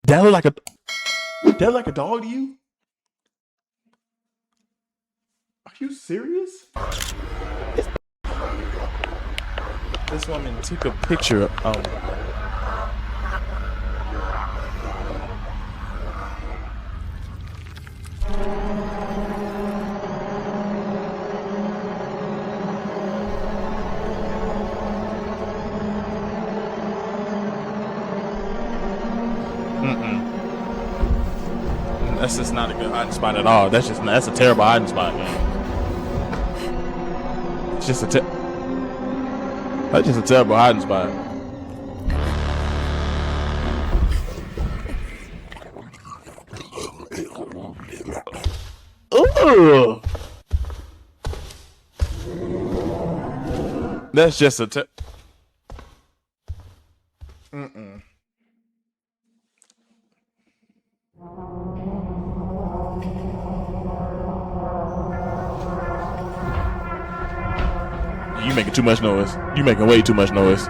That look like a dog to you? Are you serious? This woman took a picture of. That's just not a good hiding spot at all. That's a terrible hiding spot, man. It's just that's just a terrible hiding spot. Ooh. That's just a You making too much noise. You making way too much noise.